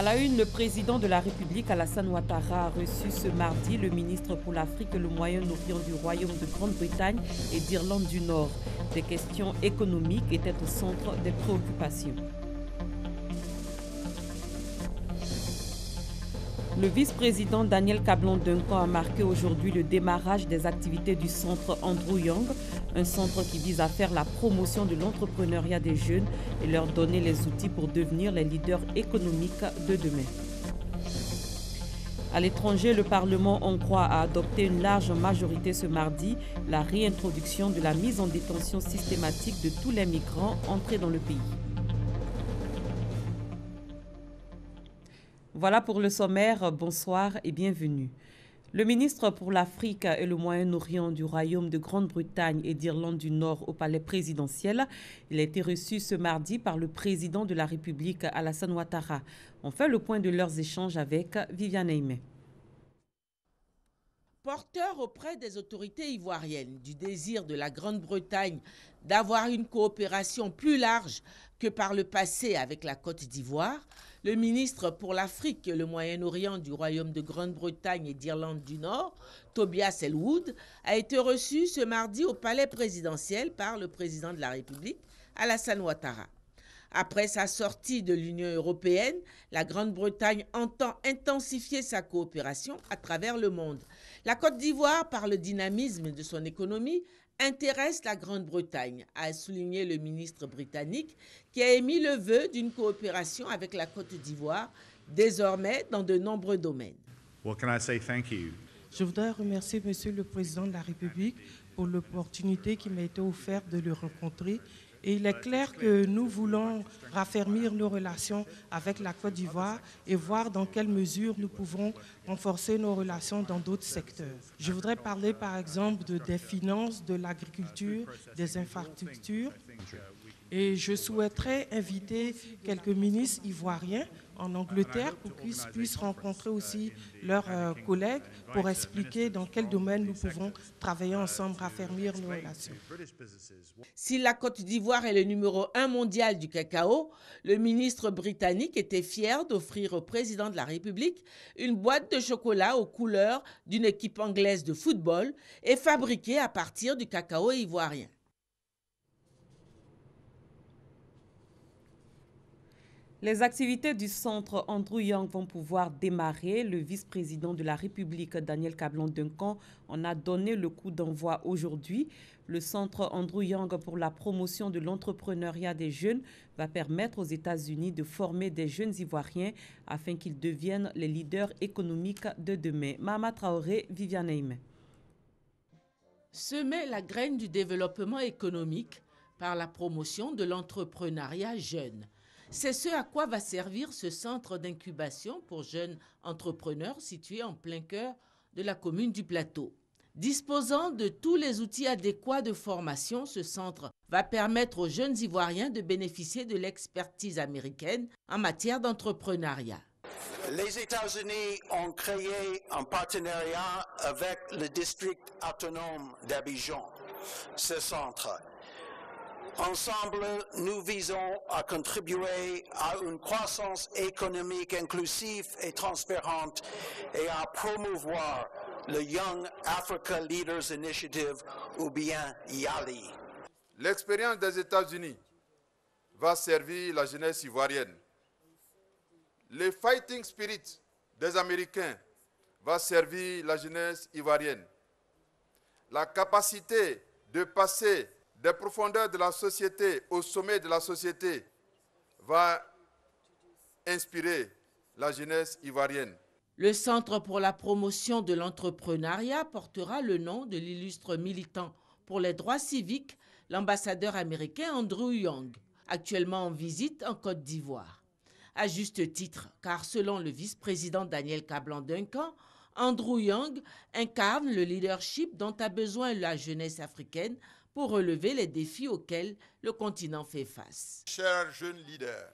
À la une, le président de la République, Alassane Ouattara, a reçu ce mardi le ministre pour l'Afrique et le Moyen-Orient du Royaume de Grande-Bretagne et d'Irlande du Nord. Des questions économiques étaient au centre des préoccupations. Le vice-président Daniel Kablan-Duncan a marqué aujourd'hui le démarrage des activités du centre Andrew Young, un centre qui vise à faire la promotion de l'entrepreneuriat des jeunes et leur donner les outils pour devenir les leaders économiques de demain. À l'étranger, le Parlement hongrois a adopté une large majorité ce mardi la réintroduction de la mise en détention systématique de tous les migrants entrés dans le pays. Voilà pour le sommaire, bonsoir et bienvenue. Le ministre pour l'Afrique et le Moyen-Orient du Royaume de Grande-Bretagne et d'Irlande du Nord au palais présidentiel, il a été reçu ce mardi par le président de la République, Alassane Ouattara. On fait le point de leurs échanges avec Viviane Aimé. Porteur auprès des autorités ivoiriennes du désir de la Grande-Bretagne d'avoir une coopération plus large que par le passé avec la Côte d'Ivoire, le ministre pour l'Afrique et le Moyen-Orient du Royaume de Grande-Bretagne et d'Irlande du Nord, Tobias Ellwood, a été reçu ce mardi au palais présidentiel par le président de la République, Alassane Ouattara. Après sa sortie de l'Union européenne, la Grande-Bretagne entend intensifier sa coopération à travers le monde. La Côte d'Ivoire, par le dynamisme de son économie, intéresse la Grande-Bretagne, a souligné le ministre britannique qui a émis le vœu d'une coopération avec la Côte d'Ivoire, désormais dans de nombreux domaines. Je voudrais remercier Monsieur le Président de la République pour l'opportunité qui m'a été offerte de le rencontrer. Et il est clair que nous voulons raffermir nos relations avec la Côte d'Ivoire et voir dans quelle mesure nous pouvons renforcer nos relations dans d'autres secteurs. Je voudrais parler par exemple des finances, de l'agriculture, des infrastructures. Et je souhaiterais inviter quelques ministres ivoiriens en Angleterre pour qu'ils puissent rencontrer aussi leurs collègues pour expliquer dans quel domaine nous pouvons travailler ensemble, raffermir nos relations. Si la Côte d'Ivoire est le numéro 1 mondial du cacao, le ministre britannique était fier d'offrir au président de la République une boîte de chocolat aux couleurs d'une équipe anglaise de football et fabriquée à partir du cacao ivoirien. Les activités du centre Andrew Young vont pouvoir démarrer. Le vice-président de la République, Daniel Kablan-Duncan, en a donné le coup d'envoi aujourd'hui. Le centre Andrew Young pour la promotion de l'entrepreneuriat des jeunes va permettre aux États-Unis de former des jeunes Ivoiriens afin qu'ils deviennent les leaders économiques de demain. Mahama Traoré, Viviane Aimé. Semer la graine du développement économique par la promotion de l'entrepreneuriat jeune. C'est ce à quoi va servir ce centre d'incubation pour jeunes entrepreneurs situé en plein cœur de la commune du Plateau. Disposant de tous les outils adéquats de formation, ce centre va permettre aux jeunes Ivoiriens de bénéficier de l'expertise américaine en matière d'entrepreneuriat. Les États-Unis ont créé un partenariat avec le district autonome d'Abidjan, ce centre. Ensemble, nous visons à contribuer à une croissance économique inclusive et transparente et à promouvoir le Young Africa Leaders Initiative ou bien YALI. L'expérience des États-Unis va servir la jeunesse ivoirienne. Le fighting spirit des Américains va servir la jeunesse ivoirienne. La capacité de passer des profondeurs de la société au sommet de la société va inspirer la jeunesse ivoirienne. Le Centre pour la promotion de l'entrepreneuriat portera le nom de l'illustre militant pour les droits civiques, l'ambassadeur américain Andrew Young, actuellement en visite en Côte d'Ivoire. À juste titre, car selon le vice-président Daniel Kablan-Duncan, Andrew Young incarne le leadership dont a besoin la jeunesse africaine pour relever les défis auxquels le continent fait face. Chers jeunes leaders,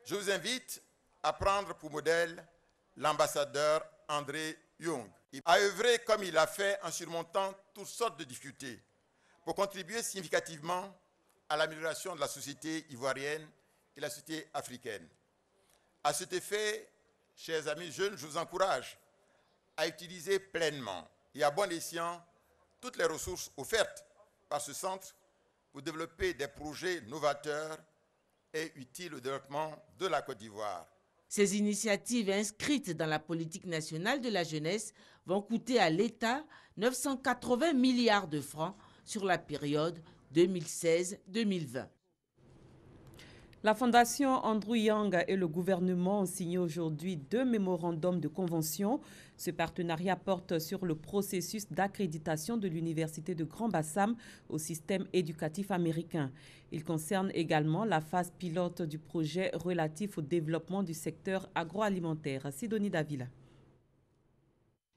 je vous invite à prendre pour modèle l'ambassadeur Andrew Young, à œuvrer comme il a fait en surmontant toutes sortes de difficultés pour contribuer significativement à l'amélioration de la société ivoirienne et la société africaine. À cet effet, chers amis jeunes, je vous encourage à utiliser pleinement et à bon escient toutes les ressources offertes par ce centre pour développer des projets novateurs et utiles au développement de la Côte d'Ivoire. Ces initiatives inscrites dans la politique nationale de la jeunesse vont coûter à l'État 980 milliards de francs sur la période 2016-2020. La Fondation Andrew Young et le gouvernement ont signé aujourd'hui 2 mémorandums de convention. Ce partenariat porte sur le processus d'accréditation de l'Université de Grand-Bassam au système éducatif américain. Il concerne également la phase pilote du projet relatif au développement du secteur agroalimentaire. Sidonie Davila.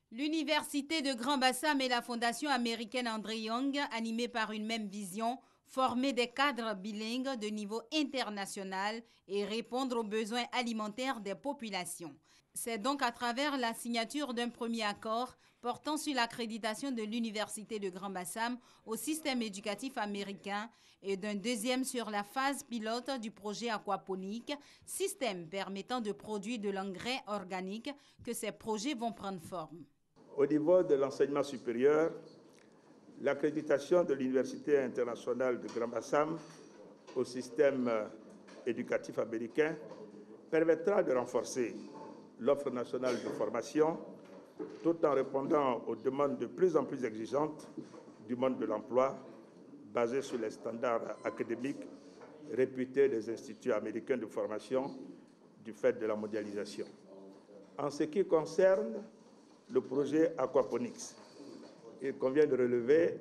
L'Université de Grand-Bassam et la Fondation américaine Andrew Young, animées par une même vision, former des cadres bilingues de niveau international et répondre aux besoins alimentaires des populations. C'est donc à travers la signature d'un premier accord portant sur l'accréditation de l'Université de Grand-Bassam au système éducatif américain et d'un deuxième sur la phase pilote du projet aquaponique, système permettant de produire de l'engrais organique, que ces projets vont prendre forme. Au niveau de l'enseignement supérieur, l'accréditation de l'Université internationale de Grand-Bassam au système éducatif américain permettra de renforcer l'offre nationale de formation tout en répondant aux demandes de plus en plus exigeantes du monde de l'emploi basées sur les standards académiques réputés des instituts américains de formation du fait de la mondialisation. En ce qui concerne le projet Aquaponics, il convient de relever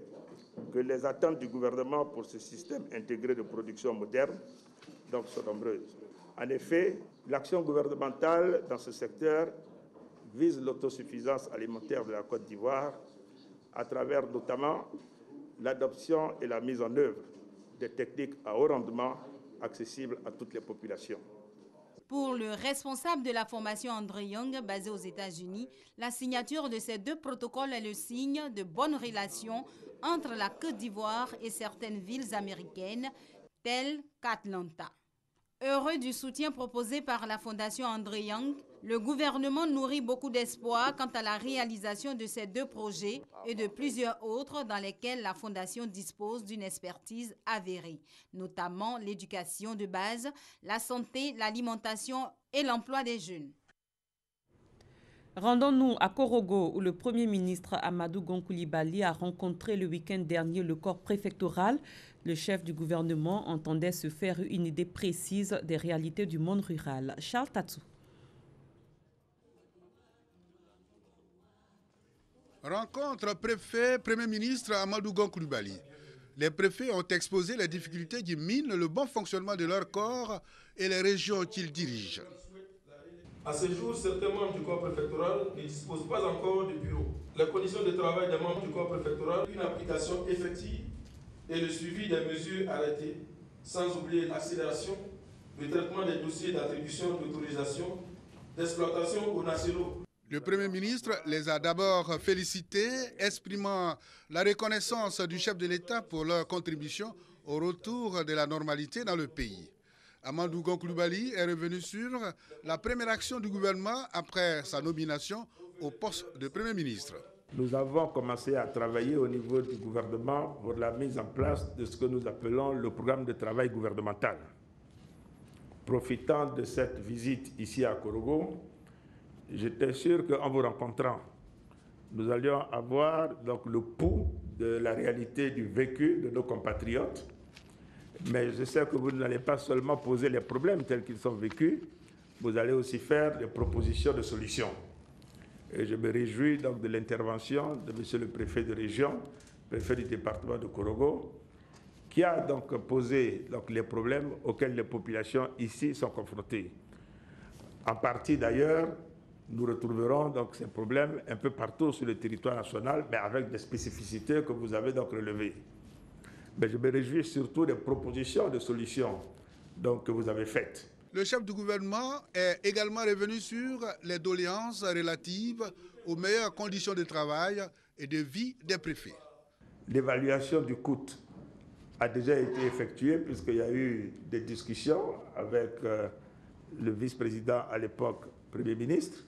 que les attentes du gouvernement pour ce système intégré de production moderne sont nombreuses. En effet, l'action gouvernementale dans ce secteur vise l'autosuffisance alimentaire de la Côte d'Ivoire à travers notamment l'adoption et la mise en œuvre des techniques à haut rendement accessibles à toutes les populations. Pour le responsable de la formation Andrew Young, basé aux États-Unis, la signature de ces 2 protocoles est le signe de bonnes relations entre la Côte d'Ivoire et certaines villes américaines, telles qu'Atlanta. Heureux du soutien proposé par la Fondation Andrew Young, le gouvernement nourrit beaucoup d'espoir quant à la réalisation de ces 2 projets et de plusieurs autres dans lesquels la Fondation dispose d'une expertise avérée, notamment l'éducation de base, la santé, l'alimentation et l'emploi des jeunes. Rendons-nous à Korogo, où le Premier ministre Amadou Gon Coulibaly a rencontré le week-end dernier le corps préfectoral. Le chef du gouvernement entendait se faire une idée précise des réalités du monde rural. Charles Tatsou. Rencontre préfet-premier ministre Amadou Gon Coulibaly. Les préfets ont exposé les difficultés qui minent le bon fonctionnement de leur corps et les régions qu'ils dirigent. À ce jour, certains membres du corps préfectoral ne disposent pas encore de bureau. Les conditions de travail des membres du corps préfectoral, une application effective et le suivi des mesures arrêtées, sans oublier l'accélération du traitement des dossiers d'attribution d'autorisation d'exploitation aux nationaux. Le Premier ministre les a d'abord félicités, exprimant la reconnaissance du chef de l'État pour leur contribution au retour de la normalité dans le pays. Amadou Gon Coulibaly est revenu sur la première action du gouvernement après sa nomination au poste de Premier ministre. Nous avons commencé à travailler au niveau du gouvernement pour la mise en place de ce que nous appelons le programme de travail gouvernemental. Profitant de cette visite ici à Korogo, j'étais sûr qu'en vous rencontrant, nous allions avoir donc le pouls de la réalité du vécu de nos compatriotes. Mais je sais que vous n'allez pas seulement poser les problèmes tels qu'ils sont vécus, vous allez aussi faire des propositions de solutions. Et je me réjouis donc de l'intervention de M. le préfet de région, préfet du département de Korogo, qui a donc posé les problèmes auxquels les populations ici sont confrontées. En partie d'ailleurs, nous retrouverons donc ces problèmes un peu partout sur le territoire national, mais avec des spécificités que vous avez donc relevées. Mais je me réjouis surtout des propositions de solutions donc, que vous avez faites. Le chef du gouvernement est également revenu sur les doléances relatives aux meilleures conditions de travail et de vie des préfets. L'évaluation du coût a déjà été effectuée puisqu'il y a eu des discussions avec le vice-président à l'époque, Premier ministre,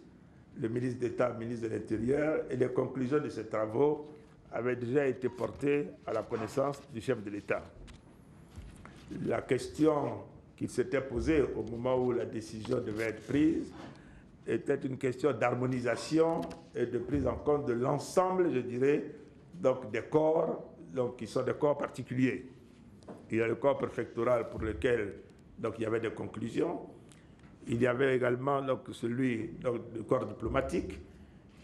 le ministre d'État, ministre de l'Intérieur, et les conclusions de ces travaux avaient déjà été portées à la connaissance du chef de l'État. La question qu'il s'était posée au moment où la décision devait être prise était une question d'harmonisation et de prise en compte de l'ensemble, je dirais, donc des corps donc, qui sont des corps particuliers. Il y a le corps préfectoral pour lequel donc, il y avait des conclusions. Il y avait également donc, celui du corps diplomatique.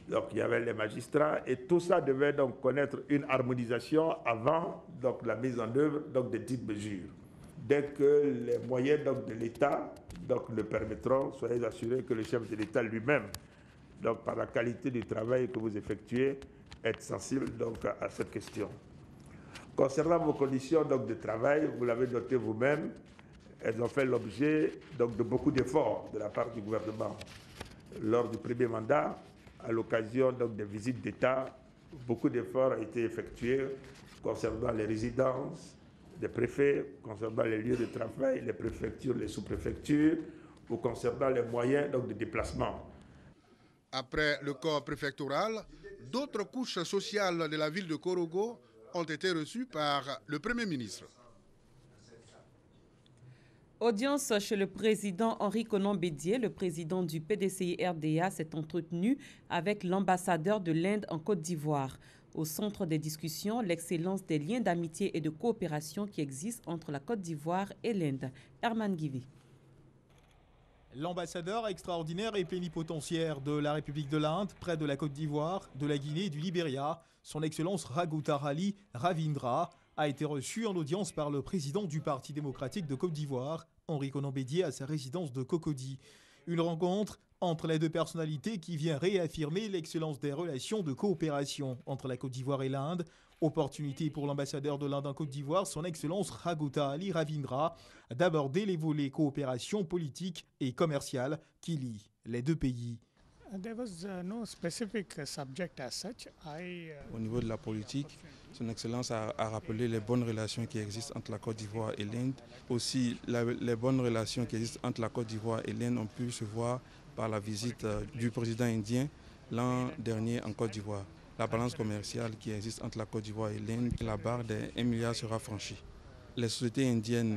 Donc il y avait les magistrats. Et tout ça devait donc connaître une harmonisation avant donc, la mise en œuvre donc, des dites mesures. Dès que les moyens donc, de l'État donc, le permettront, soyez assurés que le chef de l'État lui-même, donc, par la qualité du travail que vous effectuez, est sensible donc, à cette question. Concernant vos conditions donc, de travail, vous l'avez noté vous-même, elles ont fait l'objet de beaucoup d'efforts de la part du gouvernement. Lors du premier mandat, à l'occasion des visites d'État, beaucoup d'efforts ont été effectués concernant les résidences des préfets, concernant les lieux de travail, les préfectures, les sous-préfectures, ou concernant les moyens de déplacement. Après le corps préfectoral, d'autres couches sociales de la ville de Korogo ont été reçues par le Premier ministre. Audience chez le président Henri Konan Bédié, le président du PDCI-RDA s'est entretenu avec l'ambassadeur de l'Inde en Côte d'Ivoire. Au centre des discussions, l'excellence des liens d'amitié et de coopération qui existent entre la Côte d'Ivoire et l'Inde. Herman Guivi. L'ambassadeur extraordinaire et plénipotentiaire de la République de l'Inde, près de la Côte d'Ivoire, de la Guinée et du Libéria, son Excellence Raghutarali Ravindra, a été reçu en audience par le président du Parti démocratique de Côte d'Ivoire, Henri Konan Bédié, à sa résidence de Cocody. Une rencontre entre les deux personnalités qui vient réaffirmer l'excellence des relations de coopération entre la Côte d'Ivoire et l'Inde. Opportunité pour l'ambassadeur de l'Inde en Côte d'Ivoire, son Excellence Raghutarali Ravindra, d'aborder les volets coopération politique et commerciale qui lient les deux pays. Au niveau de la politique, son Excellence a rappelé les bonnes relations qui existent entre la Côte d'Ivoire et l'Inde. Aussi, les bonnes relations qui existent entre la Côte d'Ivoire et l'Inde ont pu se voir par la visite du président indien l'an dernier en Côte d'Ivoire. La balance commerciale qui existe entre la Côte d'Ivoire et l'Inde, la barre des 1 milliard sera franchie. Les sociétés indiennes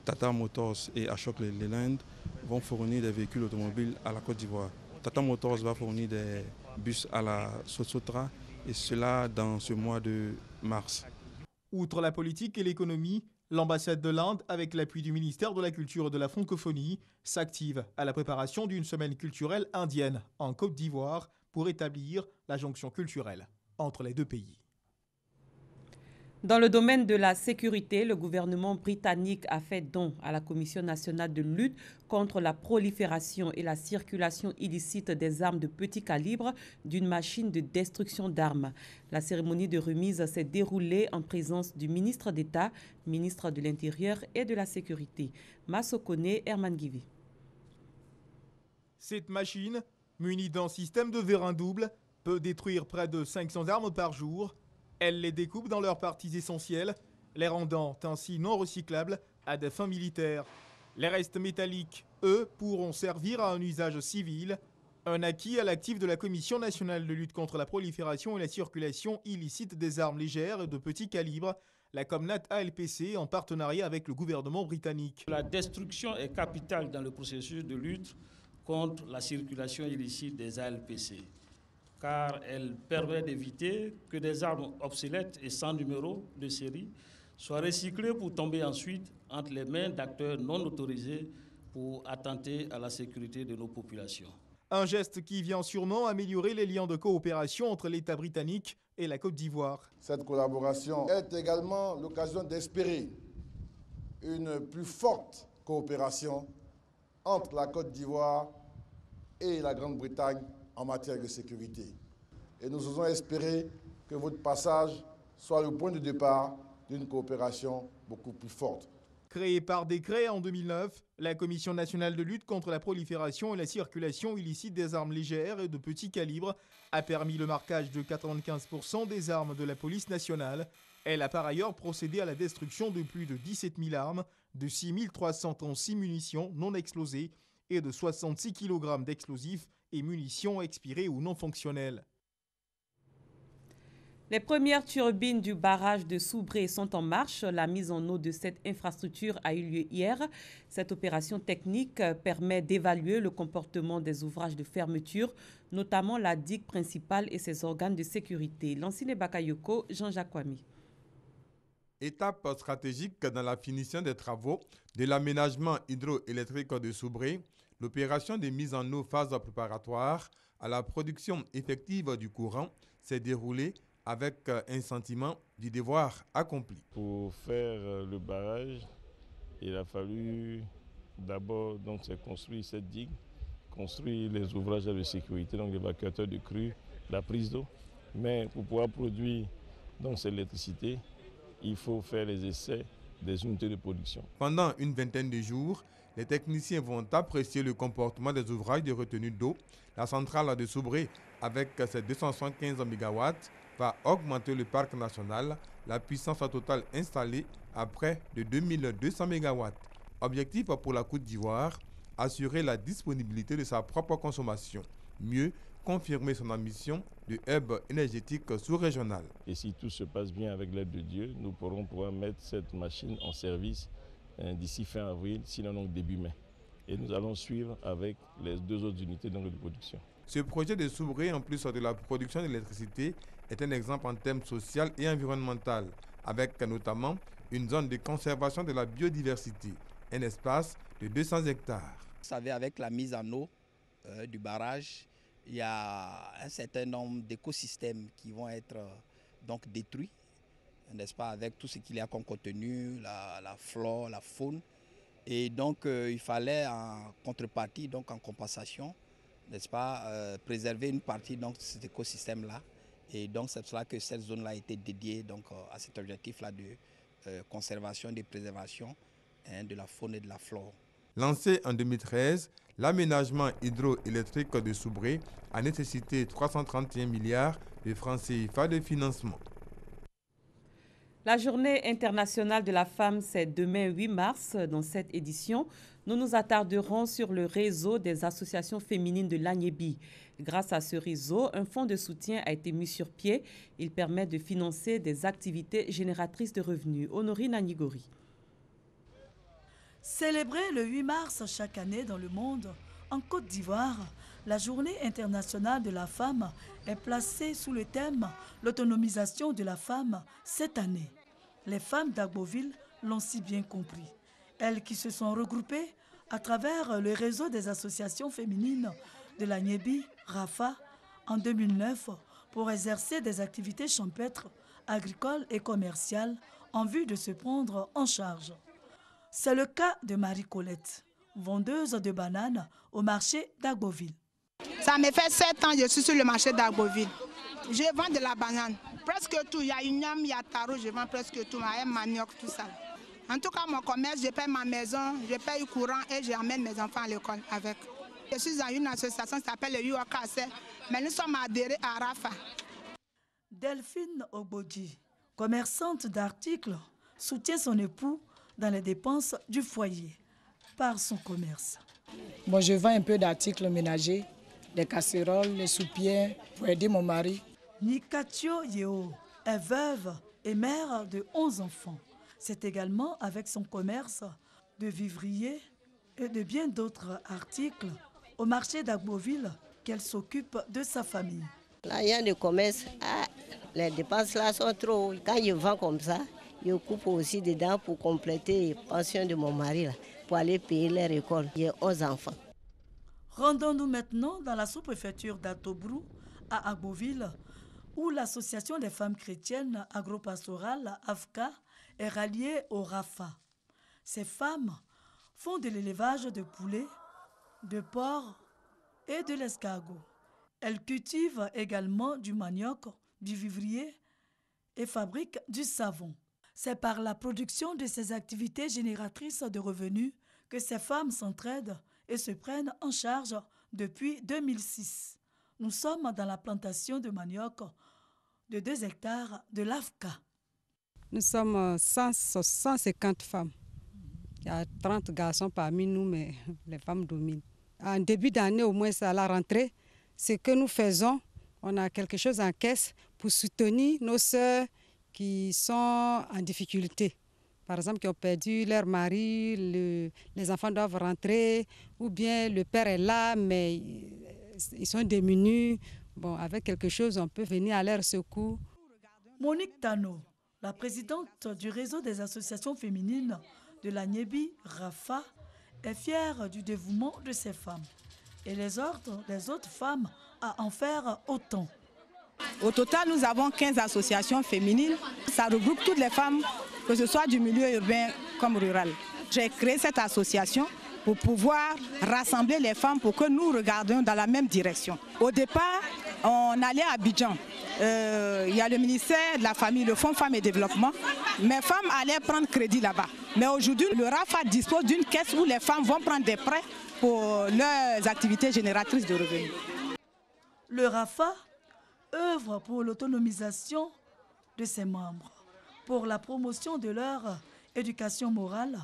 Tata Motors et Ashok Leyland vont fournir des véhicules automobiles à la Côte d'Ivoire. Tata Motors va fournir des bus à la Sosotra et cela dans ce mois de mars. Outre la politique et l'économie, l'ambassade de l'Inde, avec l'appui du ministère de la Culture et de la Francophonie, s'active à la préparation d'une semaine culturelle indienne en Côte d'Ivoire pour établir la jonction culturelle entre les deux pays. Dans le domaine de la sécurité, le gouvernement britannique a fait don à la Commission nationale de lutte contre la prolifération et la circulation illicite des armes de petit calibre d'une machine de destruction d'armes. La cérémonie de remise s'est déroulée en présence du ministre d'État, ministre de l'Intérieur et de la Sécurité. Massokone, Herman Guivi. Cette machine, munie d'un système de vérin double, peut détruire près de 500 armes par jour. Elle les découpe dans leurs parties essentielles, les rendant ainsi non recyclables à des fins militaires. Les restes métalliques, eux, pourront servir à un usage civil, un acquis à l'actif de la Commission nationale de lutte contre la prolifération et la circulation illicite des armes légères et de petit calibre, la Comnat ALPC, en partenariat avec le gouvernement britannique. La destruction est capitale dans le processus de lutte contre la circulation illicite des ALPC, car elle permet d'éviter que des armes obsolètes et sans numéro de série soient recyclées pour tomber ensuite entre les mains d'acteurs non autorisés pour attenter à la sécurité de nos populations. Un geste qui vient sûrement améliorer les liens de coopération entre l'État britannique et la Côte d'Ivoire. Cette collaboration est également l'occasion d'espérer une plus forte coopération entre la Côte d'Ivoire et la Grande-Bretagne en matière de sécurité. Et nous osons espérer que votre passage soit le point de départ d'une coopération beaucoup plus forte. Créée par décret en 2009, la Commission nationale de lutte contre la prolifération et la circulation illicite des armes légères et de petit calibre a permis le marquage de 95% des armes de la police nationale. Elle a par ailleurs procédé à la destruction de plus de 17 000 armes, de 6 336 munitions non explosées et de 66 kg d'explosifs et munitions expirées ou non fonctionnelles. Les premières turbines du barrage de Soubré sont en marche. La mise en eau de cette infrastructure a eu lieu hier. Cette opération technique permet d'évaluer le comportement des ouvrages de fermeture, notamment la digue principale et ses organes de sécurité. Lansine Bakayoko, Jean-Jacques Kwame. Étape stratégique dans la finition des travaux de l'aménagement hydroélectrique de Soubré, l'opération de mise en eau phase préparatoire à la production effective du courant s'est déroulée avec un sentiment du devoir accompli. Pour faire le barrage, il a fallu d'abord construire cette digue, construire les ouvrages de sécurité, donc l'évacuateur de crue, la prise d'eau. Mais pour pouvoir produire cette électricité, il faut faire les essais des unités de production. Pendant une vingtaine de jours, les techniciens vont apprécier le comportement des ouvrages de retenue d'eau. La centrale de Soubré, avec ses 275 MW, va augmenter le parc national, la puissance totale installée à près de 2200 MW. Objectif pour la Côte d'Ivoire, assurer la disponibilité de sa propre consommation. Mieux, confirmer son ambition de hub énergétique sous-régional. Et si tout se passe bien avec l'aide de Dieu, nous pourrons pouvoir mettre cette machine en service d'ici fin avril, sinon donc début mai. Et nous allons suivre avec les 2 autres unités de production. Ce projet de Soubré, en plus de la production d'électricité, est un exemple en termes social et environnemental, avec notamment une zone de conservation de la biodiversité, un espace de 200 hectares. Vous savez, avec la mise en eau du barrage, il y a un certain nombre d'écosystèmes qui vont être détruits, n'est-ce pas, avec tout ce qu'il y a comme contenu, la flore, la faune. Et donc, il fallait en contrepartie, en compensation, n'est-ce pas, préserver une partie de cet écosystème-là. Et donc, c'est pour cela que cette zone-là a été dédiée à cet objectif-là de conservation et de préservation de la faune et de la flore. Lancé en 2013, l'aménagement hydroélectrique de Soubré a nécessité 331 milliards de francs CFA de financement. La Journée internationale de la femme, c'est demain 8 mars. Dans cette édition, nous nous attarderons sur le réseau des associations féminines de l'Agnébi. Grâce à ce réseau, un fonds de soutien a été mis sur pied. Il permet de financer des activités génératrices de revenus. Honorine Anigori. Célébrée le 8 mars chaque année dans le monde, en Côte d'Ivoire, la Journée internationale de la femme est placée sous le thème « L'autonomisation de la femme » cette année. Les femmes d'Agboville l'ont si bien compris. Elles qui se sont regroupées à travers le réseau des associations féminines de l'Agnébi, RAFA, en 2009, pour exercer des activités champêtres, agricoles et commerciales en vue de se prendre en charge. C'est le cas de Marie-Colette, vendeuse de bananes au marché d'Agboville. Ça me fait 7 ans que je suis sur le marché d'Agboville. Je vends de la banane, presque tout. Il y a une yam, il y a taro, je vends presque tout, un manioc, tout ça. En tout cas, mon commerce, je paye ma maison, je paye le courant et j'emmène mes enfants à l'école avec. Je suis dans une association qui s'appelle le UOKC, mais nous sommes adhérés à RAFA. Delphine Ogbodji, commerçante d'articles, soutient son époux dans les dépenses du foyer par son commerce. Bon, je vends un peu d'articles ménagers, des casseroles, les soupières pour aider mon mari. Nikatio Yeo est veuve et mère de 11 enfants. C'est également avec son commerce de vivriers et de bien d'autres articles au marché d'Agboville qu'elle s'occupe de sa famille. Là, il y a le commerce. Les dépenses là sont trop. Quand je vends comme ça, je coupe aussi dedans pour compléter les pensions de mon mari, là, pour aller payer leur école. J'ai 11 enfants. Rendons-nous maintenant dans la sous-préfecture d'Atobrou, à Agboville, où l'association des femmes chrétiennes agropastorales, AFCA, est ralliée au RAFA. Ces femmes font de l'élevage de poulets, de porcs et de l'escargot. Elles cultivent également du manioc, du vivrier et fabriquent du savon. C'est par la production de ces activités génératrices de revenus que ces femmes s'entraident et se prennent en charge depuis 2006. Nous sommes dans la plantation de manioc de 2 hectares de l'AFCA. Nous sommes 150 femmes. Il y a 30 garçons parmi nous, mais les femmes dominent. En début d'année, au moins à la rentrée, ce que nous faisons, on a quelque chose en caisse pour soutenir nos sœurs qui sont en difficulté. Par exemple, qui ont perdu leur mari, les enfants doivent rentrer, ou bien le père est là, mais ils sont démunis. Bon, avec quelque chose, on peut venir à leur secours. Monique Tano, la présidente du réseau des associations féminines de la Nyebi, RAFA, est fière du dévouement de ces femmes et les ordres des autres femmes à en faire autant. Au total, nous avons 15 associations féminines. Ça regroupe toutes les femmes, que ce soit du milieu urbain comme rural. J'ai créé cette association pour pouvoir rassembler les femmes pour que nous regardions dans la même direction. Au départ, on allait à Abidjan. Il y a le ministère de la Famille, le Fonds Femmes et Développement. Mes femmes allaient prendre crédit là-bas. Mais aujourd'hui, le RAFA dispose d'une caisse où les femmes vont prendre des prêts pour leurs activités génératrices de revenus. Le RAFA œuvre pour l'autonomisation de ses membres, pour la promotion de leur éducation morale,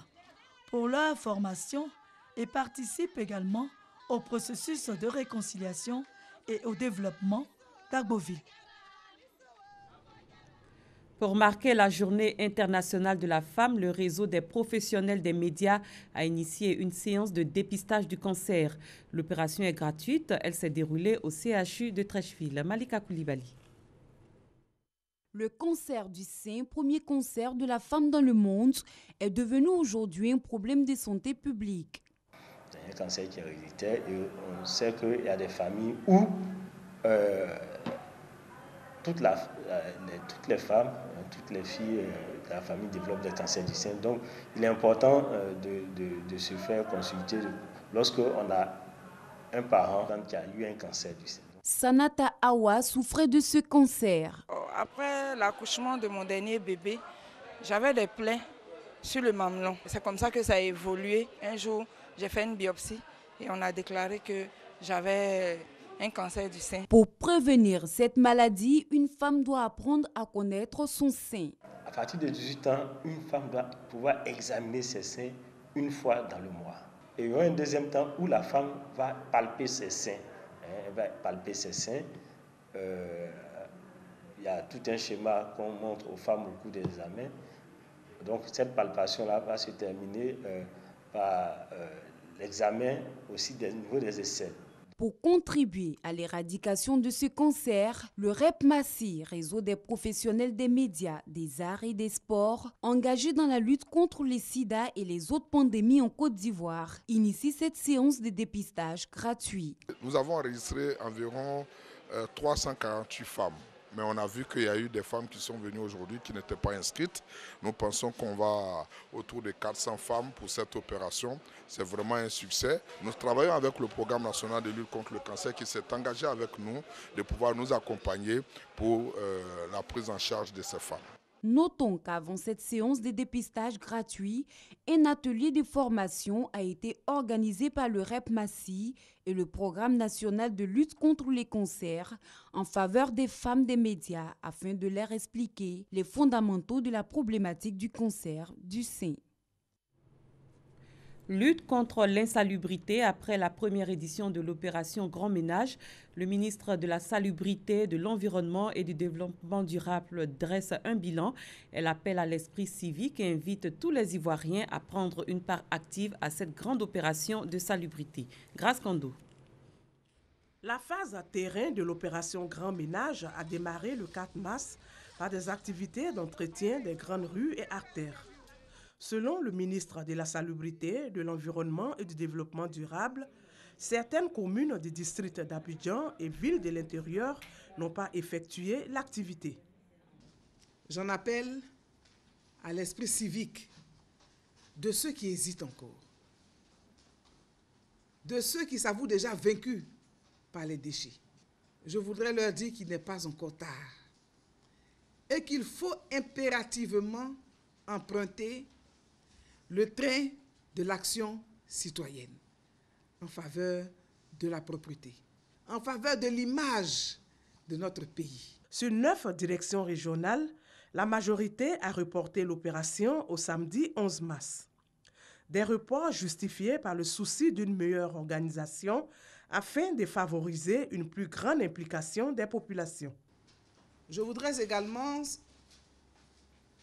pour leur formation et participe également au processus de réconciliation et au développement d'Agboville. Pour marquer la journée internationale de la femme, le réseau des professionnels des médias a initié une séance de dépistage du cancer. L'opération est gratuite. Elle s'est déroulée au CHU de Trècheville. Malika Koulibaly. Le cancer du sein, premier cancer de la femme dans le monde, est devenu aujourd'hui un problème de santé publique. C'est un cancer qui est héréditaire et on sait qu'il y a des familles où toutes les femmes, toutes les filles de la famille développent des cancers du sein. Donc, il est important de se faire consulter lorsqu'on a un parent qui a eu un cancer du sein. Sanata Awa souffrait de ce cancer. Après l'accouchement de mon dernier bébé, j'avais des plaies sur le mamelon. C'est comme ça que ça a évolué. Un jour, j'ai fait une biopsie et on a déclaré que j'avais un cancer du sein. Pour prévenir cette maladie, une femme doit apprendre à connaître son sein. À partir de 18 ans, une femme doit pouvoir examiner ses seins une fois dans le mois. Et il y aura un deuxième temps où la femme va palper ses seins. Elle va palper ses seins. Il y a tout un schéma qu'on montre aux femmes au cours des examens. Donc cette palpation-là va se terminer par l'examen aussi des niveaux des aisselles. Pour contribuer à l'éradication de ce cancer, le REPMACI, réseau des professionnels des médias, des arts et des sports, engagé dans la lutte contre les sida et les autres pandémies en Côte d'Ivoire, initie cette séance de dépistage gratuit. Nous avons enregistré environ 348 femmes. Mais on a vu qu'il y a eu des femmes qui sont venues aujourd'hui qui n'étaient pas inscrites. Nous pensons qu'on va autour de 400 femmes pour cette opération. C'est vraiment un succès. Nous travaillons avec le programme national de lutte contre le cancer qui s'est engagé avec nous de pouvoir nous accompagner pour la prise en charge de ces femmes. Notons qu'avant cette séance de dépistage gratuit, un atelier de formation a été organisé par le REPMACI et le Programme national de lutte contre les cancers en faveur des femmes des médias afin de leur expliquer les fondamentaux de la problématique du cancer du sein. Lutte contre l'insalubrité. Après la première édition de l'opération Grand Ménage, le ministre de la Salubrité, de l'Environnement et du Développement durable dresse un bilan. Elle appelle à l'esprit civique et invite tous les Ivoiriens à prendre une part active à cette grande opération de salubrité. Grâce Kando. La phase terrain de l'opération Grand Ménage a démarré le 4 mars par des activités d'entretien des grandes rues et artères. Selon le ministre de la Salubrité, de l'Environnement et du Développement durable, certaines communes du district d'Abidjan et villes de l'intérieur n'ont pas effectué l'activité. J'en appelle à l'esprit civique de ceux qui hésitent encore, de ceux qui s'avouent déjà vaincus par les déchets. Je voudrais leur dire qu'il n'est pas encore tard et qu'il faut impérativement emprunter le train de l'action citoyenne en faveur de la propreté, en faveur de l'image de notre pays. Sur 9 directions régionales, la majorité a reporté l'opération au samedi 11 mars. Des reports justifiés par le souci d'une meilleure organisation afin de favoriser une plus grande implication des populations. Je voudrais également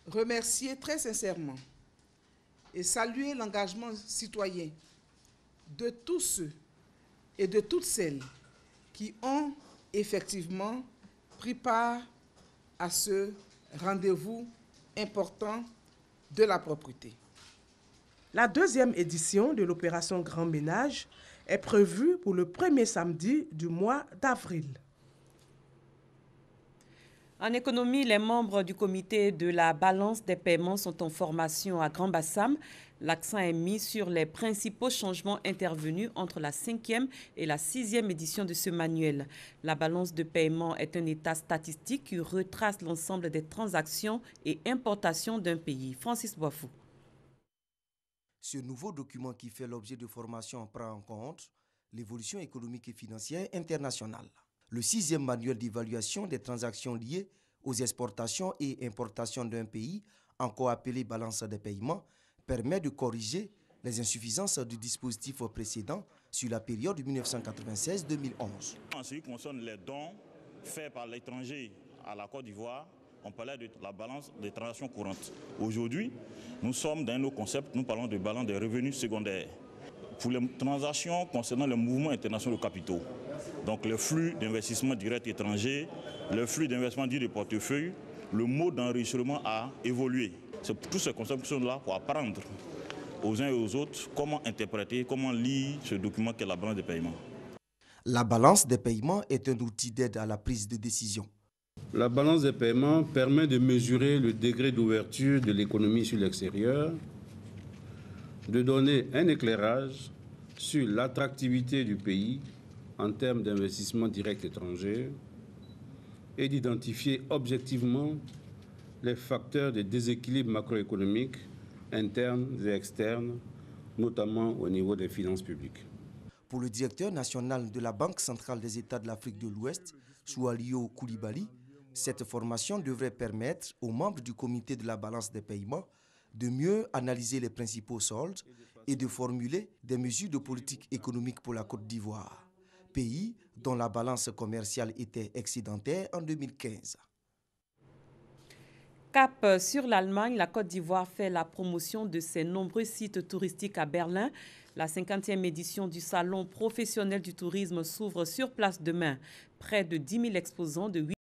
remercier très sincèrement et saluer l'engagement citoyen de tous ceux et de toutes celles qui ont effectivement pris part à ce rendez-vous important de la propreté. La deuxième édition de l'opération Grand Ménage est prévue pour le premier samedi du mois d'avril. En économie, les membres du comité de la balance des paiements sont en formation à Grand-Bassam. L'accent est mis sur les principaux changements intervenus entre la 5e et la 6e édition de ce manuel. La balance de paiement est un état statistique qui retrace l'ensemble des transactions et importations d'un pays. Francis Boifou. Ce nouveau document qui fait l'objet de formation prend en compte l'évolution économique et financière internationale. Le 6e manuel d'évaluation des transactions liées aux exportations et importations d'un pays, encore appelé balance des paiements, permet de corriger les insuffisances du dispositif précédent sur la période 1996-2011. En ce qui concerne les dons faits par l'étranger à la Côte d'Ivoire, on parlait de la balance des transactions courantes. Aujourd'hui, nous sommes dans nos concepts, nous parlons de balance des revenus secondaires. Pour les transactions concernant les mouvements internationaux de capitaux, donc le flux d'investissement direct étranger, le flux d'investissement dit de portefeuille, le mode d'enregistrement a évolué. C'est tous ces concepts qui sont là pour apprendre aux uns et aux autres comment interpréter, comment lire ce document qu'est la balance des paiements. La balance des paiements est un outil d'aide à la prise de décision. La balance des paiements permet de mesurer le degré d'ouverture de l'économie sur l'extérieur, de donner un éclairage sur l'attractivité du pays en termes d'investissement direct étranger et d'identifier objectivement les facteurs de déséquilibre macroéconomique internes et externes, notamment au niveau des finances publiques. Pour le directeur national de la Banque centrale des États de l'Afrique de l'Ouest, Soualio Koulibaly, cette formation devrait permettre aux membres du comité de la balance des paiements de mieux analyser les principaux soldes et de formuler des mesures de politique économique pour la Côte d'Ivoire, pays dont la balance commerciale était excédentaire en 2015. Cap sur l'Allemagne, la Côte d'Ivoire fait la promotion de ses nombreux sites touristiques à Berlin. La 50e édition du Salon professionnel du tourisme s'ouvre sur place demain. Près de 10 000 exposants de 8